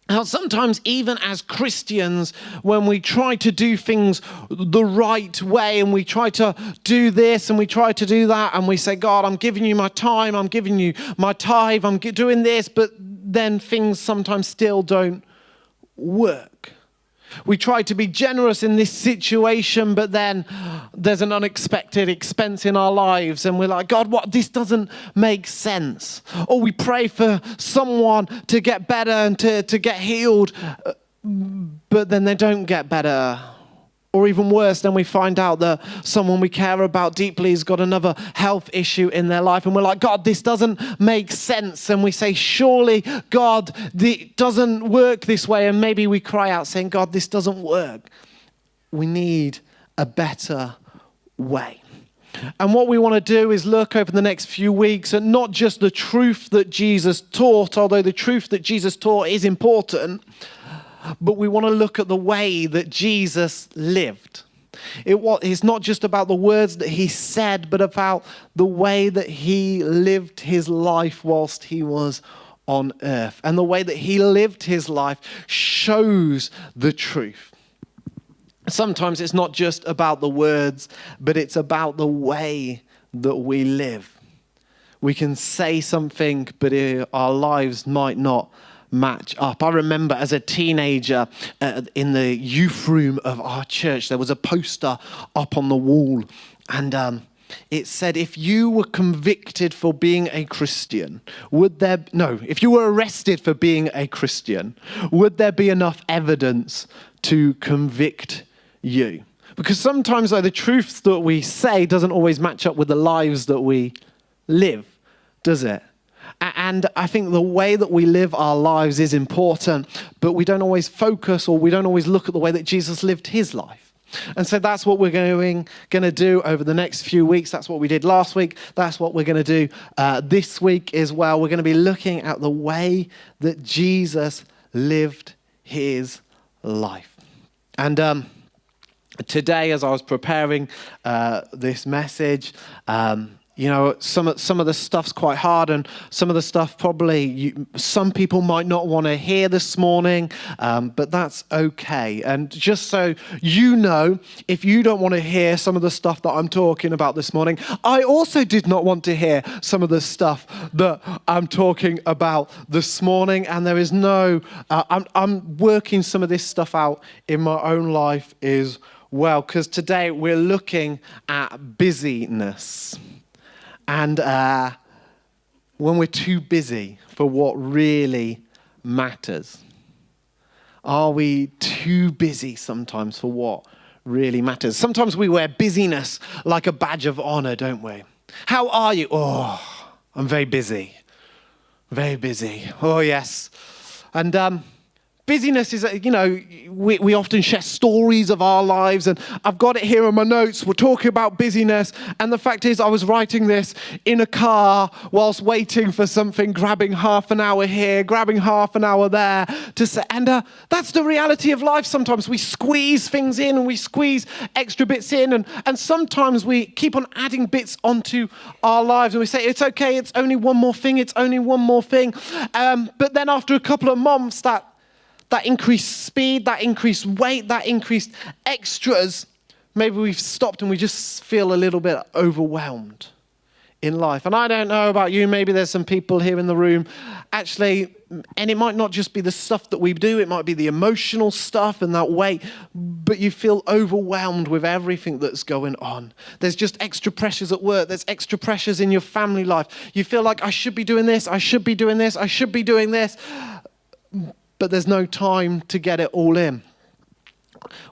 Now, sometimes even as Christians, when we try to do things the right way and we try to do this and we try to do that and we say, God, I'm giving you my time, I'm giving you my tithe, I'm doing this, but then things sometimes still don't work. We try to be generous in this situation, but then there's an unexpected expense in our lives and we're like, God, what? This doesn't make sense. Or we pray for someone to get better and to get healed, but then they don't get better. Or even worse, then we find out that someone we care about deeply has got another health issue in their life. And we're like, God, this doesn't make sense. And we say, surely, God, it doesn't work this way. And maybe we cry out saying, God, this doesn't work. We need a better way. And what we want to do is look over the next few weeks at not just the truth that Jesus taught, although the truth that Jesus taught is important, but we want to look at the way that Jesus lived. It's not just about the words that he said, but about the way that he lived his life whilst he was on earth. And the way that he lived his life shows the truth. Sometimes it's not just about the words, but it's about the way that we live. We can say something, but our lives might not match up. I remember as a teenager in the youth room of our church, there was a poster up on the wall, and it said, if you were convicted for being a Christian, if you were arrested for being a Christian, would there be enough evidence to convict you? Because sometimes the truth that we say doesn't always match up with the lives that we live, does it? And I think the way that we live our lives is important, but we don't always focus or we don't always look at the way that Jesus lived his life. And so that's what we're going to do over the next few weeks. That's what we did last week. That's what we're going to do this week as well. We're going to be looking at the way that Jesus lived his life. And today, as I was preparing this message, some of the stuff's quite hard, and some of the stuff probably some people might not want to hear this morning, but that's okay. And just so you know, if you don't want to hear some of the stuff that I'm talking about this morning, I also did not want to hear some of the stuff that I'm talking about this morning. And there is I'm working some of this stuff out in my own life as well, because today we're looking at busyness. And when we're too busy for what really matters. Are we too busy sometimes for what really matters? Sometimes we wear busyness like a badge of honor, don't we? How are you? Oh, I'm very busy. Very busy. Oh, yes. And busyness is, we often share stories of our lives, and I've got it here on my notes. We're talking about busyness, and the fact is I was writing this in a car whilst waiting for something, grabbing half an hour here, grabbing half an hour there to say, and that's the reality of life. Sometimes we squeeze things in and we squeeze extra bits in, and sometimes we keep on adding bits onto our lives, and we say, it's okay, it's only one more thing, but then after a couple of months, that increased speed, that increased weight, that increased extras, maybe we've stopped and we just feel a little bit overwhelmed in life. And I don't know about you, maybe there's some people here in the room, actually, and it might not just be the stuff that we do, it might be the emotional stuff and that weight, but you feel overwhelmed with everything that's going on. There's just extra pressures at work, there's extra pressures in your family life. You feel like, I should be doing this, I should be doing this, I should be doing this. But there's no time to get it all in.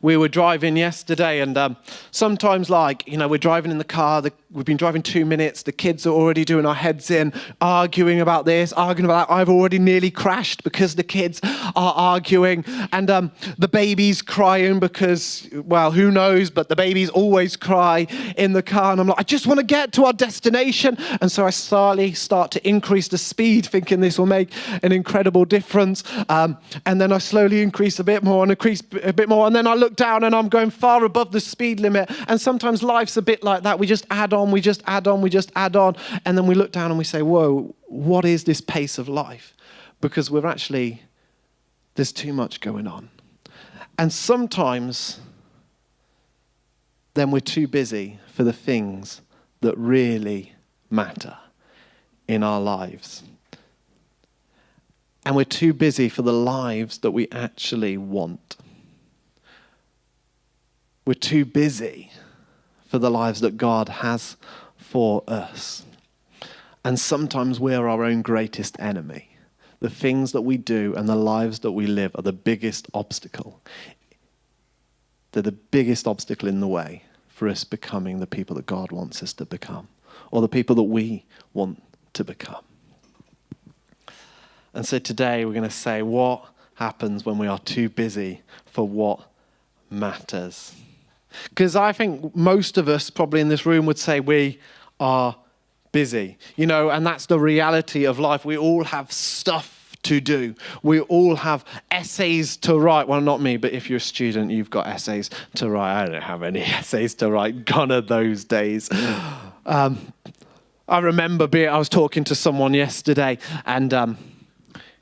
We were driving yesterday, and sometimes, we're driving in the car. We've been driving 2 minutes. The kids are already doing our heads in, arguing about this, arguing about that. I've already nearly crashed because the kids are arguing, and the baby's crying because, well, who knows? But the babies always cry in the car, and I'm like, I just want to get to our destination, and so I slowly start to increase the speed, thinking this will make an incredible difference, and then I slowly increase a bit more, and then I look down and I'm going far above the speed limit. And sometimes life's a bit like that. We just add on, and then we look down and we say, whoa, what is this pace of life? Because we're actually There's too much going on. And sometimes then we're too busy for the things that really matter in our lives. And we're too busy for the lives that we actually want. We're too busy for the lives that God has for us. And sometimes we're our own greatest enemy. The things that we do and the lives that we live are the biggest obstacle. They're the biggest obstacle in the way for us becoming the people that God wants us to become, or the people that we want to become. And so today we're going to say, what happens when we are too busy for what matters? Because I think most of us probably in this room would say we are busy, and that's the reality of life. We all have stuff to do. We all have essays to write. Well, not me, but if you're a student, you've got essays to write. I don't have any essays to write. Gone are those days. I remember I was talking to someone yesterday, and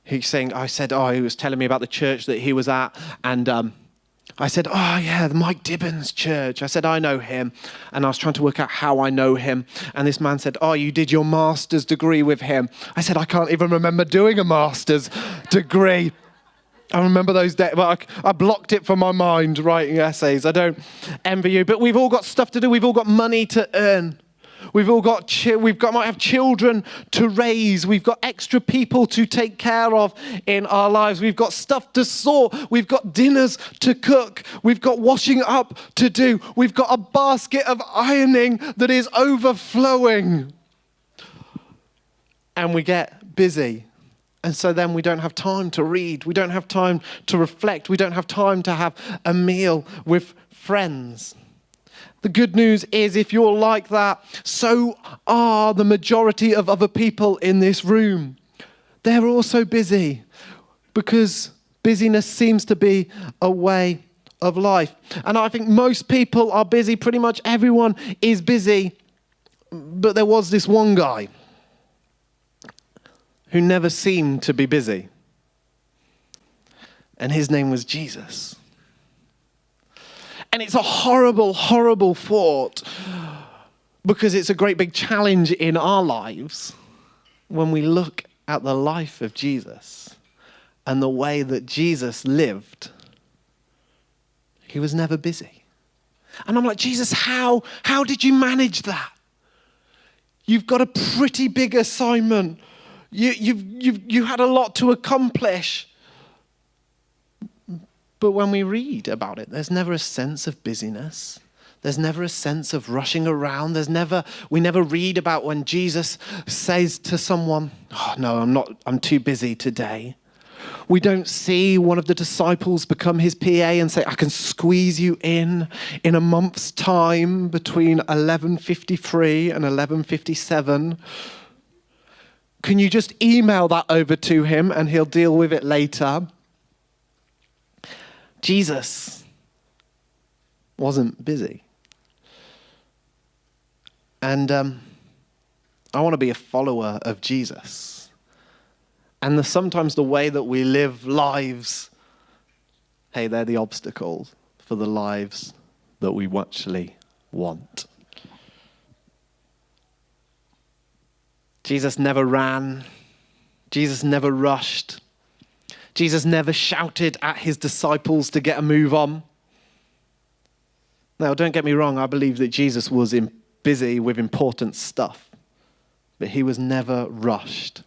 he was telling me about the church that he was at, and I said, oh yeah, the Mike Dibbins church. I said, I know him. And I was trying to work out how I know him. And this man said, oh, you did your master's degree with him. I said, I can't even remember doing a master's degree. I remember those days, but I blocked it from my mind, writing essays. I don't envy you, but we've all got stuff to do. We've all got money to earn. We've all got, might have children to raise. We've got extra people to take care of in our lives. We've got stuff to sort. We've got dinners to cook. We've got washing up to do. We've got a basket of ironing that is overflowing. And we get busy. And so then we don't have time to read. We don't have time to reflect. We don't have time to have a meal with friends. The good news is if you're like that, so are the majority of other people in this room. They're also busy because busyness seems to be a way of life. And I think most people are busy. Pretty much everyone is busy. But there was this one guy who never seemed to be busy. And his name was Jesus. And it's a horrible, horrible thought because it's a great big challenge in our lives when we look at the life of Jesus and the way that Jesus lived. He was never busy. And I'm like, Jesus, how did you manage that? You've got a pretty big assignment. You had a lot to accomplish. But when we read about it, there's never a sense of busyness. There's never a sense of rushing around. We never read about when Jesus says to someone, oh no, I'm too busy today. We don't see one of the disciples become his PA and say, I can squeeze you in a month's time between 11:53 and 11:57. Can you just email that over to him and he'll deal with it later? Jesus wasn't busy. And I want to be a follower of Jesus. And sometimes the way that we live lives, hey, they're the obstacles for the lives that we actually want. Jesus never ran. Jesus never rushed. Jesus never shouted at his disciples to get a move on. Now, don't get me wrong. I believe that Jesus was busy with important stuff, but he was never rushed.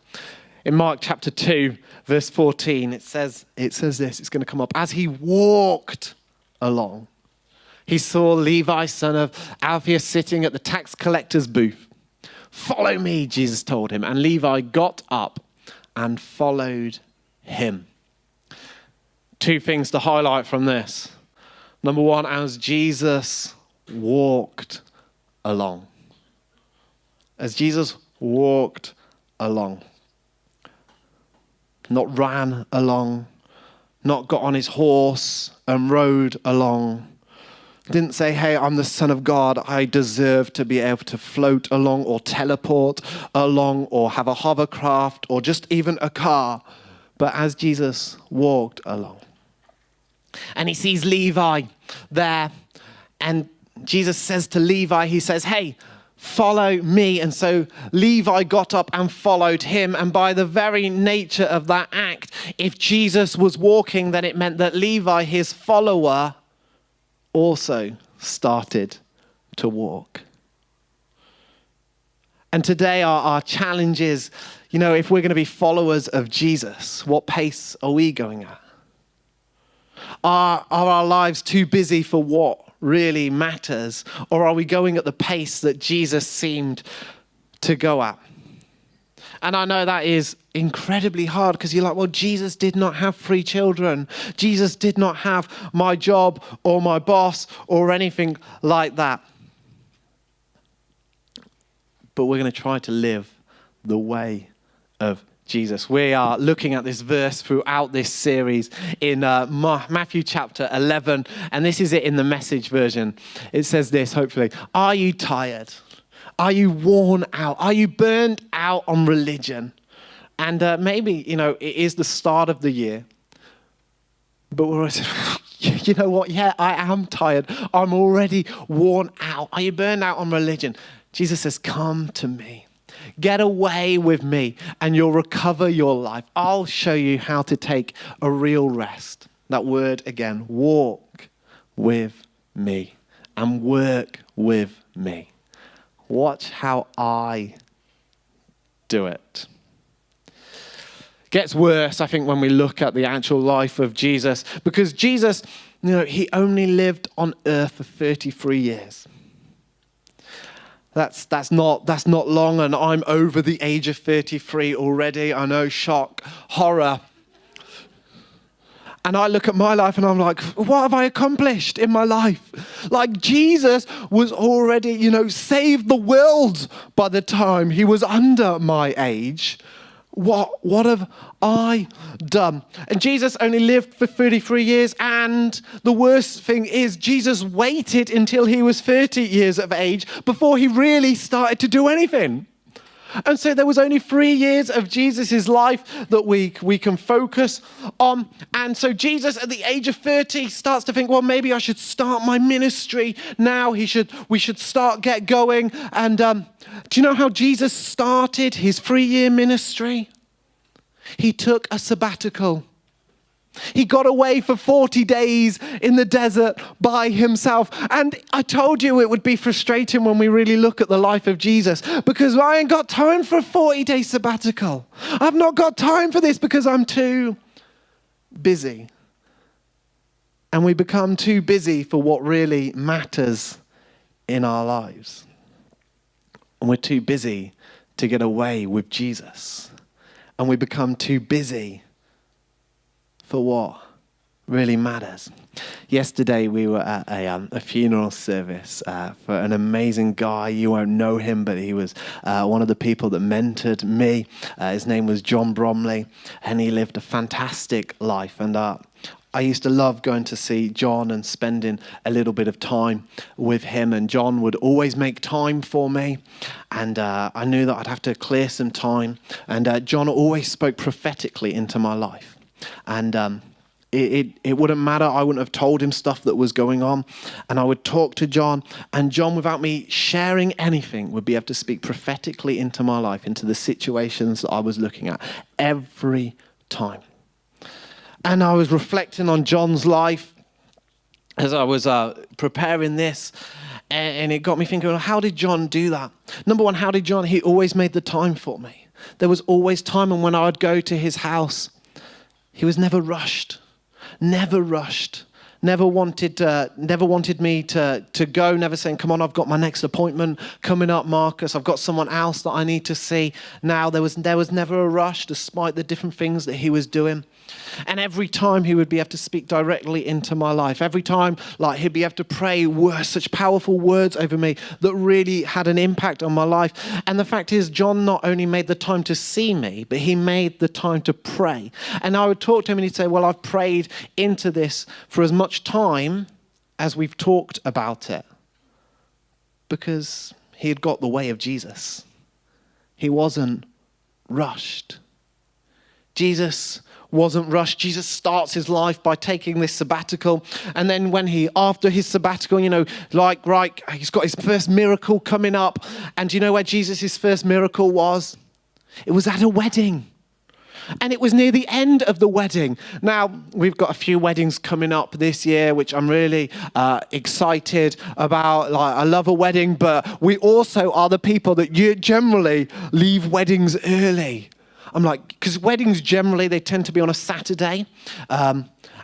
In Mark chapter 2, verse 14, it says this. It's going to come up. As he walked along, he saw Levi, son of Alphaeus, sitting at the tax collector's booth. Follow me, Jesus told him. And Levi got up and followed him. Two things to highlight from this. Number one, as Jesus walked along. As Jesus walked along. Not ran along. Not got on his horse and rode along. Didn't say, hey, I'm the Son of God. I deserve to be able to float along or teleport along or have a hovercraft or just even a car. But as Jesus walked along, and he sees Levi there, and Jesus says to Levi, he says, hey, follow me. And so Levi got up and followed him. And by the very nature of that act, if Jesus was walking, then it meant that Levi, his follower, also started to walk. And today our challenge is, if we're going to be followers of Jesus, what pace are we going at? Are our lives too busy for what really matters? Or are we going at the pace that Jesus seemed to go at? And I know that is incredibly hard because you're like, well, Jesus did not have 3 children. Jesus did not have my job or my boss or anything like that. But we're going to try to live the way of Jesus. We are looking at this verse throughout this series in Matthew chapter 11, and this is it in the Message version. It says this, hopefully. Are you tired? Are you worn out? Are you burned out on religion? And maybe, it is the start of the year, but we're always, you know what? Yeah, I am tired. I'm already worn out. Are you burned out on religion? Jesus says, come to me. Get away with me and you'll recover your life. I'll show you how to take a real rest. That word again, walk with me and work with me. Watch how I do it. Gets worse, I think, when we look at the actual life of Jesus, because Jesus, he only lived on earth for 33 years. That's not long, and I'm over the age of 33 already. I know, shock, horror. And I look at my life and I'm like, what have I accomplished in my life? Like Jesus was already, saved the world by the time he was under my age. What have I done? And Jesus only lived for 33 years. And the worst thing is Jesus waited until he was 30 years of age before he really started to do anything. And so there was only 3 years of Jesus' life that we can focus on. And so Jesus at the age of 30 starts to think, well, maybe I should start my ministry now. We should get going. And do you know how Jesus started his 3-year ministry? He took a sabbatical. He got away for 40 days in the desert by himself. And I told you it would be frustrating when we really look at the life of Jesus, because I ain't got time for a 40-day sabbatical. I've not got time for this because I'm too busy. And we become too busy for what really matters in our lives. And we're too busy to get away with Jesus. And we become too busy for what really matters. Yesterday we were at a funeral service for an amazing guy. You won't know him, but he was one of the people that mentored me. His name was John Bromley, and he lived a fantastic life. And I used to love going to see John and spending a little bit of time with him. And John would always make time for me. And I knew that I'd have to clear some time. And John always spoke prophetically into my life. And it wouldn't matter. I wouldn't have told him stuff that was going on. And I would talk to John. And John, without me sharing anything, would be able to speak prophetically into my life, into the situations that I was looking at every time. And I was reflecting on John's life as I was preparing this. And it got me thinking, well, how did John do that? Number one, how did John? He always made the time for me. There was always time. And when I would go to his house, he was never rushed. Never rushed. Never wanted me to go. Never saying, come on, I've got my next appointment coming up, Marcus. I've got someone else that I need to see. Now, there was never a rush, despite the different things that he was doing. And every time he would be able to speak directly into my life. Every time, he'd be able to pray such powerful words over me that really had an impact on my life. And the fact is, John not only made the time to see me, but he made the time to pray. And I would talk to him and he'd say, well, I've prayed into this for as much time as we've talked about it. Because he had got the way of Jesus. He wasn't rushed. Jesus wasn't rushed. Jesus starts his life by taking this sabbatical. And then after his sabbatical, he's got his first miracle coming up. And do you know where Jesus' first miracle was? It was at a wedding. And it was near the end of the wedding. Now, we've got a few weddings coming up this year, which I'm really excited about. I love a wedding, but we also are the people that generally leave weddings early. I'm like, because weddings generally, they tend to be on a Saturday.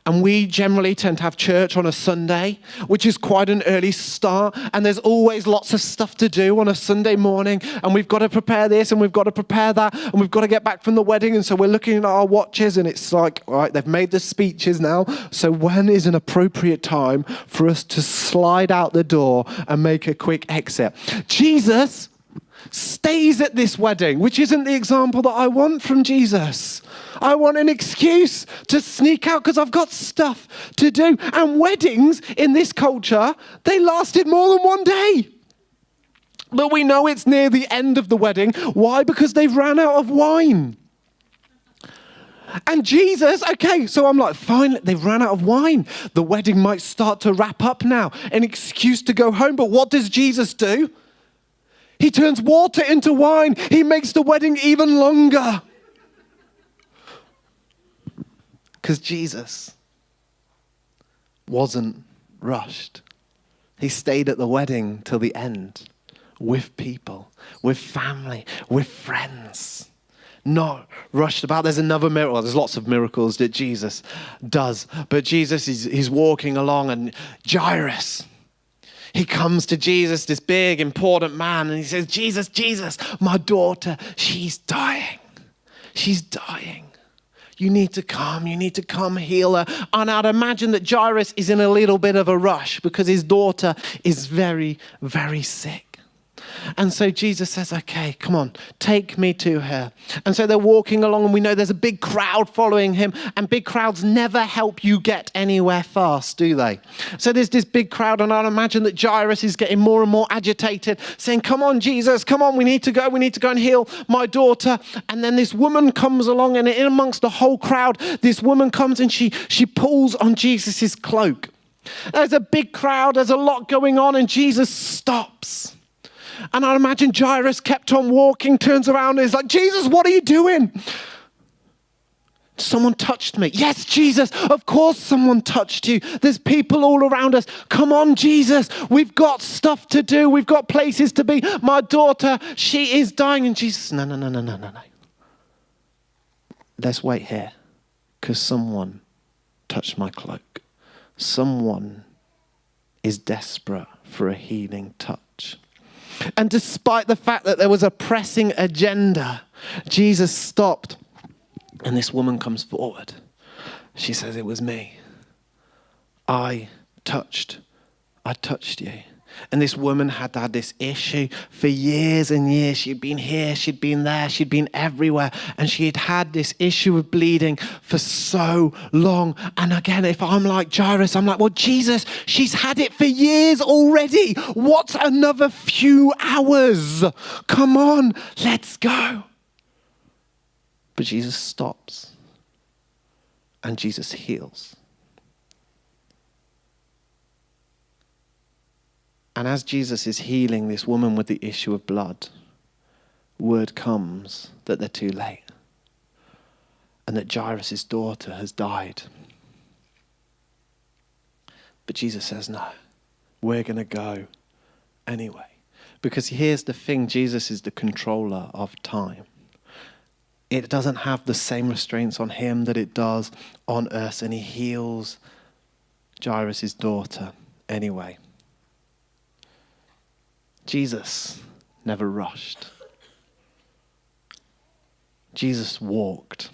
And we generally tend to have church on a Sunday, which is quite an early start. And there's always lots of stuff to do on a Sunday morning. And we've got to prepare this and we've got to prepare that. And we've got to get back from the wedding. And so we're looking at our watches and it's like, all right, they've made the speeches now. So when is an appropriate time for us to slide out the door and make a quick exit? Jesus stays at this wedding, which isn't the example that I want from Jesus. I want an excuse to sneak out because I've got stuff to do. And weddings in this culture, they lasted more than one day. But we know it's near the end of the wedding. Why? Because they've ran out of wine. And Jesus, okay, so I'm like, fine, they've ran out of wine. The wedding might start to wrap up now. An excuse to go home. But what does Jesus do? He turns water into wine. He makes the wedding even longer. Because Jesus wasn't rushed. He stayed at the wedding till the end with people, with family, with friends. Not rushed about. There's another miracle. There's lots of miracles that Jesus does. But Jesus, he's walking along and Jairus, he comes to Jesus, this big, important man, and he says, Jesus, my daughter, she's dying. She's dying. You need to come heal her. And I'd imagine that Jairus is in a little bit of a rush because his daughter is very, very sick. And so Jesus says, okay, come on, take me to her. And so they're walking along and we know there's a big crowd following him, and big crowds never help you get anywhere fast, do they? So there's this big crowd, and I'd imagine that Jairus is getting more and more agitated, saying, come on, Jesus, come on, we need to go and heal my daughter. And then this woman comes along, and in amongst the whole crowd, this woman comes and she pulls on Jesus's cloak. There's a big crowd, there's a lot going on, and Jesus stops. And I imagine Jairus kept on walking, turns around and is like, Jesus, what are you doing? Someone touched me. Yes, Jesus, of course someone touched you. There's people all around us. Come on, Jesus, we've got stuff to do. We've got places to be. My daughter, she is dying. And Jesus, no. Let's wait here because someone touched my cloak. Someone is desperate for a healing touch. And despite the fact that there was a pressing agenda, Jesus stopped. And this woman comes forward. She says, it was me. I touched you. And this woman had had this issue for years and years. She'd been here, she'd been there, she'd been everywhere. And she had had this issue of bleeding for so long. And again, if I'm like Jairus, I'm like, well, Jesus, she's had it for years already. What's another few hours? Come on, let's go. But Jesus stops. And Jesus heals. And as Jesus is healing this woman with the issue of blood, word comes that they're too late and that Jairus' daughter has died. But Jesus says, no, we're going to go anyway. Because here's the thing, Jesus is the controller of time. It doesn't have the same restraints on him that it does on us, and he heals Jairus' daughter anyway. Jesus never rushed. Jesus walked.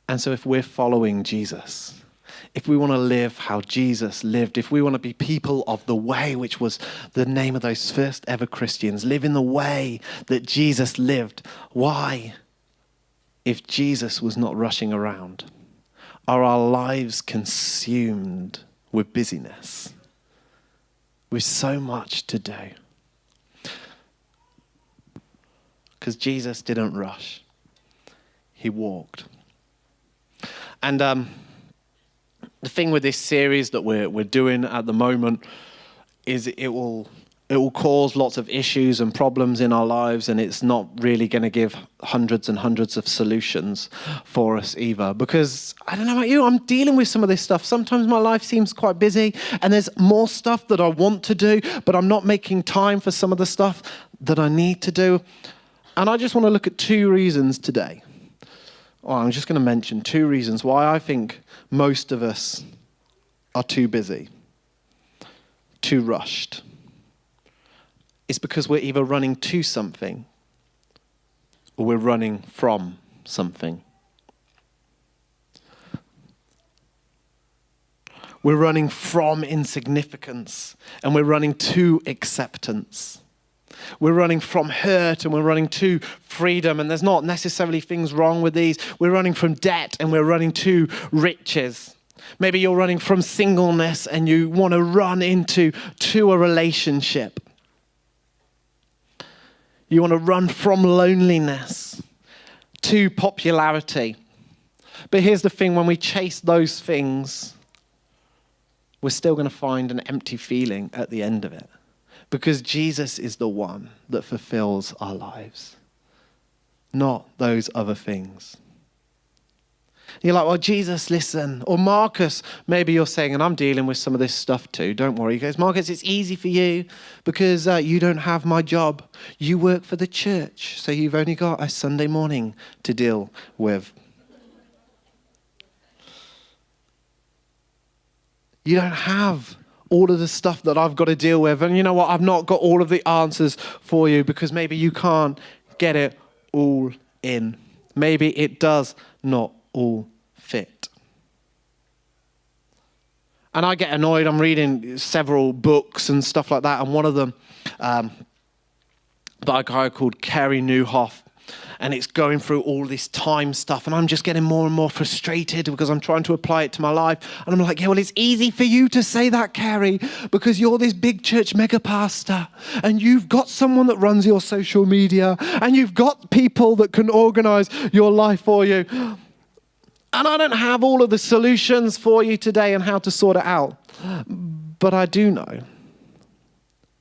And so if we're following Jesus, if we want to live how Jesus lived, if we want to be people of the way, which was the name of those first ever Christians, live in the way that Jesus lived, why? If Jesus was not rushing around, are our lives consumed with busyness? With so much to do. Because Jesus didn't rush. he walked. And the thing with this series that we're doing at the moment is it will cause lots of issues and problems in our lives, and it's not really going to give hundreds and hundreds of solutions for us either. Because, I don't know about you, I'm dealing with some of this stuff. Sometimes my life seems quite busy, and there's more stuff that I want to do, but I'm not making time for some of the stuff that I need to do. And I just want to look at 2 reasons today. Well, I'm just going to mention 2 reasons why I think most of us are too busy, too rushed. It's because we're either running to something or we're running from something. We're running from insignificance and we're running to acceptance. We're running from hurt and we're running to freedom, and there's not necessarily things wrong with these. We're running from debt and we're running to riches. Maybe you're running from singleness and you want to run into a relationship. You want to run from loneliness to popularity. But here's the thing, when we chase those things, we're still going to find an empty feeling at the end of it. Because Jesus is the one that fulfills our lives, not those other things. You're like, well, Jesus, listen. Or Marcus, maybe you're saying, and I'm dealing with some of this stuff too, don't worry. He goes, Marcus, it's easy for you because you don't have my job. You work for the church, so you've only got a Sunday morning to deal with. You don't have all of the stuff that I've got to deal with. And you know what? I've not got all of the answers for you because maybe you can't get it all in. Maybe it does not all fit. And I get annoyed. I'm reading several books and stuff like that. And one of them, by a guy called Carey Nieuwhof, and it's going through all this time stuff, and I'm just getting more and more frustrated because I'm trying to apply it to my life. And I'm like, yeah, well, it's easy for you to say that, Carey, because you're this big church mega pastor, and you've got someone that runs your social media, and you've got people that can organize your life for you. And I don't have all of the solutions for you today and how to sort it out. But I do know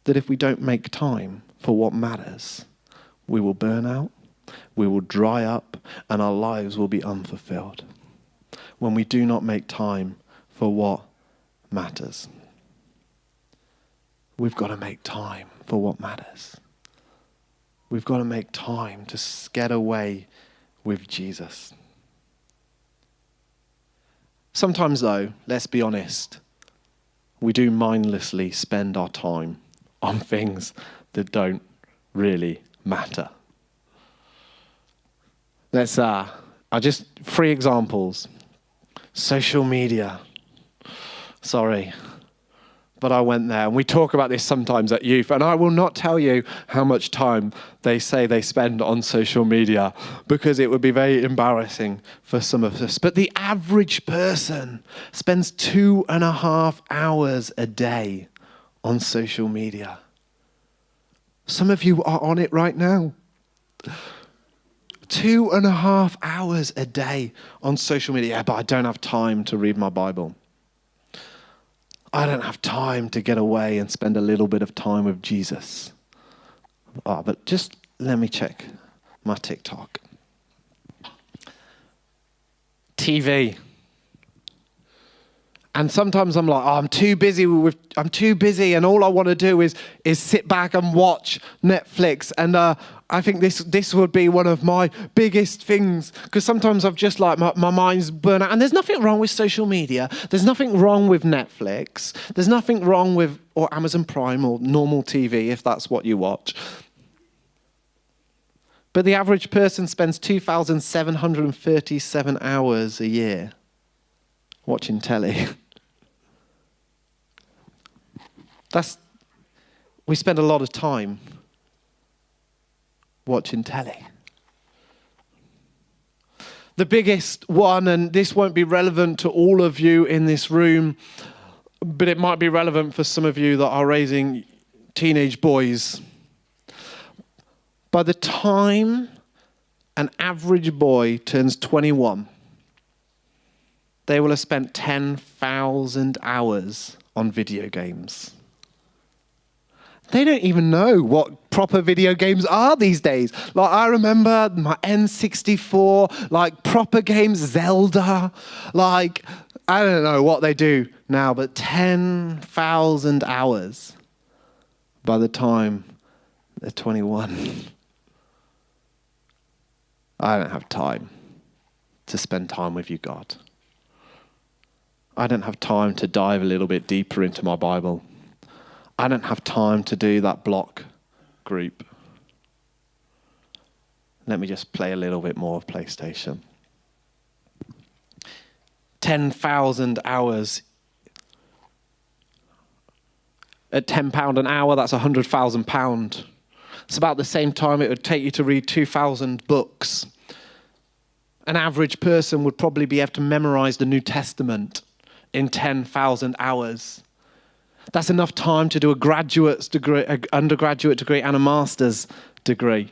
that if we don't make time for what matters, we will burn out, we will dry up, and our lives will be unfulfilled when we do not make time for what matters. We've got to make time for what matters. We've got to make time to get away with Jesus. Sometimes, though, let's be honest, we do mindlessly spend our time on things that don't really matter. Let's, just 3 examples. Social media. Sorry, but I went there. And we talk about this sometimes at youth. And I will not tell you how much time they say they spend on social media because it would be very embarrassing for some of us. But the average person spends 2.5 hours a day on social media. Some of you are on it right now. 2.5 hours a day on social media. Yeah, but I don't have time to read my Bible. I don't have time to get away and spend a little bit of time with Jesus. But just let me check my TikTok. TV. And sometimes I'm like, I'm too busy, and all I want to do is sit back and watch Netflix. And I think this would be one of my biggest things, because sometimes I've just like, my mind's burnt out. And there's nothing wrong with social media. There's nothing wrong with Netflix. There's nothing wrong with, or Amazon Prime or normal TV, if that's what you watch. But the average person spends 2,737 hours a year watching telly. We spend a lot of time watching telly. The biggest one, and this won't be relevant to all of you in this room, but it might be relevant for some of you that are raising teenage boys. By the time an average boy turns 21, they will have spent 10,000 hours on video games. They don't even know what proper video games are these days. Like, I remember my N64, like proper games, Zelda, like, I don't know what they do now, but 10,000 hours by the time they're 21. I don't have time to spend time with you, God. I don't have time to dive a little bit deeper into my Bible. I don't have time to do that block group. Let me just play a little bit more of PlayStation. 10,000 hours. At £10 an hour, that's £100,000. It's about the same time it would take you to read 2,000 books. An average person would probably be able to memorize the New Testament in 10,000 hours. That's enough time to do a graduate's degree, an undergraduate degree, and a master's degree.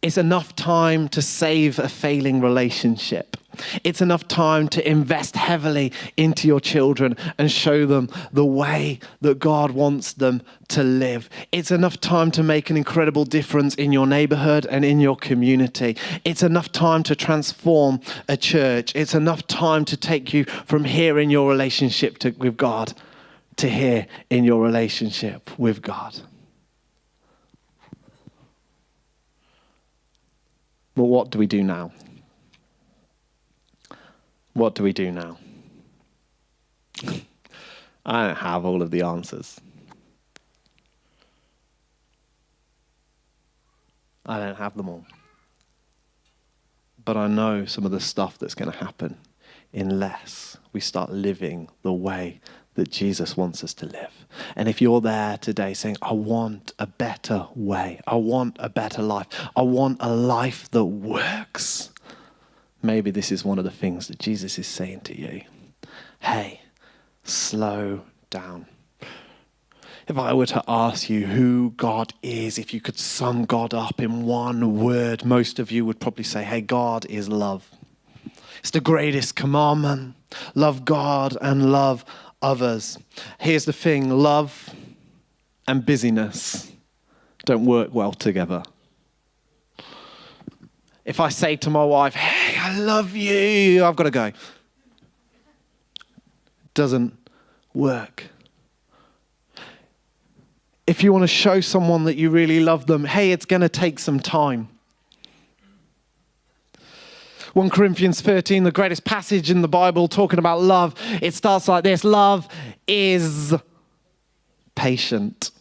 It's enough time to save a failing relationship. It's enough time to invest heavily into your children and show them the way that God wants them to live. It's enough time to make an incredible difference in your neighborhood and in your community. It's enough time to transform a church. It's enough time to take you from here in your relationship with God to here in your relationship with God. But what do we do now? What do we do now? I don't have all of the answers. I don't have them all. But I know some of the stuff that's going to happen unless we start living the way that Jesus wants us to live. And if you're there today saying, I want a better way, I want a better life, I want a life that works, maybe this is one of the things that Jesus is saying to you. Hey, slow down. If I were to ask you who God is, if you could sum God up in one word, most of you would probably say, hey, God is love. It's the greatest commandment. Love God and love others. Here's the thing, love and busyness don't work well together. If I say to my wife, hey, I love you, I've got to go. Doesn't work. If you want to show someone that you really love them, hey, it's going to take some time. 1 Corinthians 13, the greatest passage in the Bible talking about love, it starts like this: love is patient.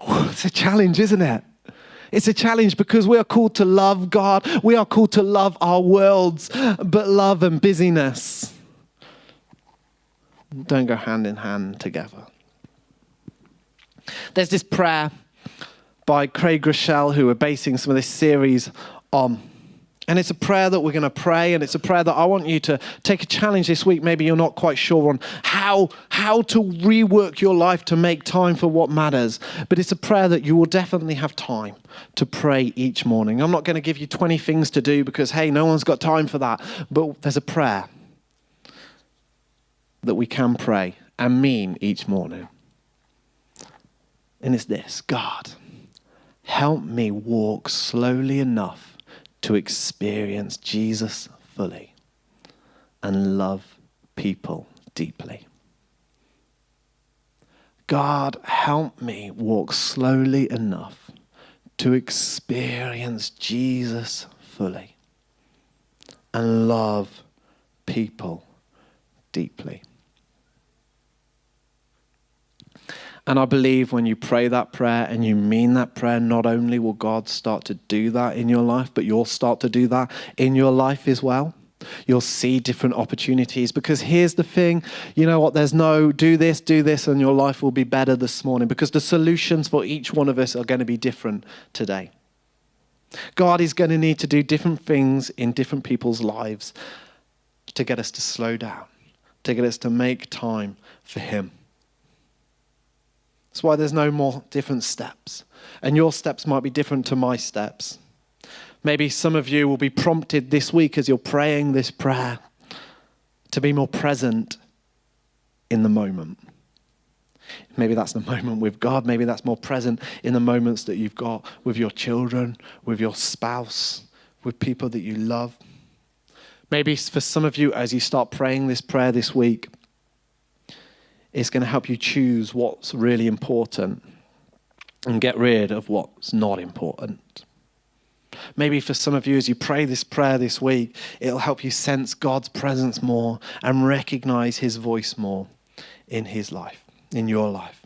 It's a challenge, isn't it? It's a challenge because we are called to love God. We are called to love our worlds, but love and busyness don't go hand in hand together. There's this prayer by Craig Rochelle, who we're basing some of this series on. And it's a prayer that we're going to pray, and it's a prayer that I want you to take a challenge this week. Maybe you're not quite sure on how to rework your life to make time for what matters. But it's a prayer that you will definitely have time to pray each morning. I'm not going to give you 20 things to do because, hey, no one's got time for that. But there's a prayer that we can pray and mean each morning. And it's this: God, help me walk slowly enough to experience Jesus fully and love people deeply. God, help me walk slowly enough to experience Jesus fully and love people deeply. And I believe when you pray that prayer and you mean that prayer, not only will God start to do that in your life, but you'll start to do that in your life as well. You'll see different opportunities, because here's the thing, you know what, there's no do this, and your life will be better this morning, because the solutions for each one of us are going to be different today. God is going to need to do different things in different people's lives to get us to slow down, to get us to make time for him. That's why there's no more different steps. And your steps might be different to my steps. Maybe some of you will be prompted this week as you're praying this prayer to be more present in the moment. Maybe that's the moment with God. Maybe that's more present in the moments that you've got with your children, with your spouse, with people that you love. Maybe for some of you, as you start praying this prayer this week, it's going to help you choose what's really important and get rid of what's not important. Maybe for some of you, as you pray this prayer this week, it'll help you sense God's presence more and recognize his voice more in his life, in your life.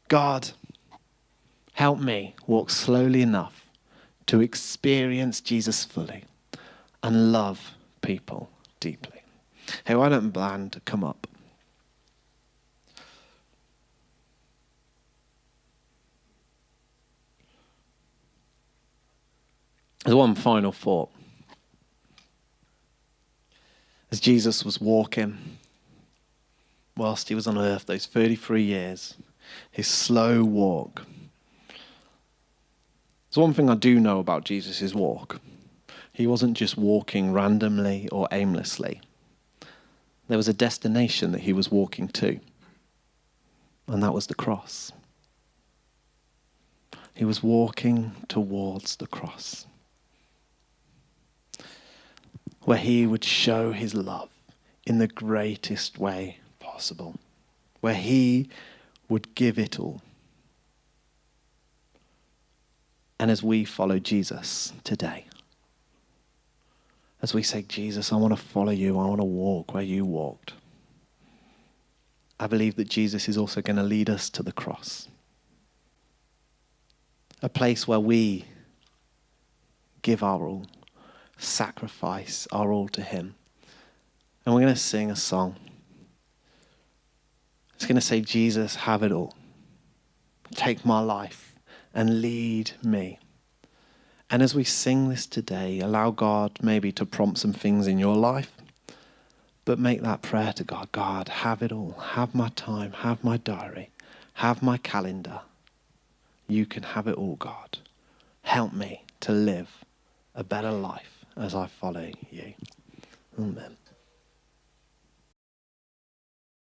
God, help me walk slowly enough to experience Jesus fully and love people deeply. Hey, why don't band come up? There's one final thought. As Jesus was walking, whilst he was on earth, those 33 years, his slow walk. There's one thing I do know about Jesus' walk. He wasn't just walking randomly or aimlessly. There was a destination that he was walking to, and that was the cross. He was walking towards the cross, where he would show his love in the greatest way possible, where he would give it all. And as we follow Jesus today, as we say, Jesus, I want to follow you, I want to walk where you walked, I believe that Jesus is also going to lead us to the cross, a place where we give our all, sacrifice our all to him. And we're going to sing a song. It's going to say, Jesus, have it all. Take my life and lead me. And as we sing this today, allow God maybe to prompt some things in your life, but make that prayer to God. God, have it all. Have my time, have my diary, have my calendar. You can have it all, God. Help me to live a better life as I follow you. Amen.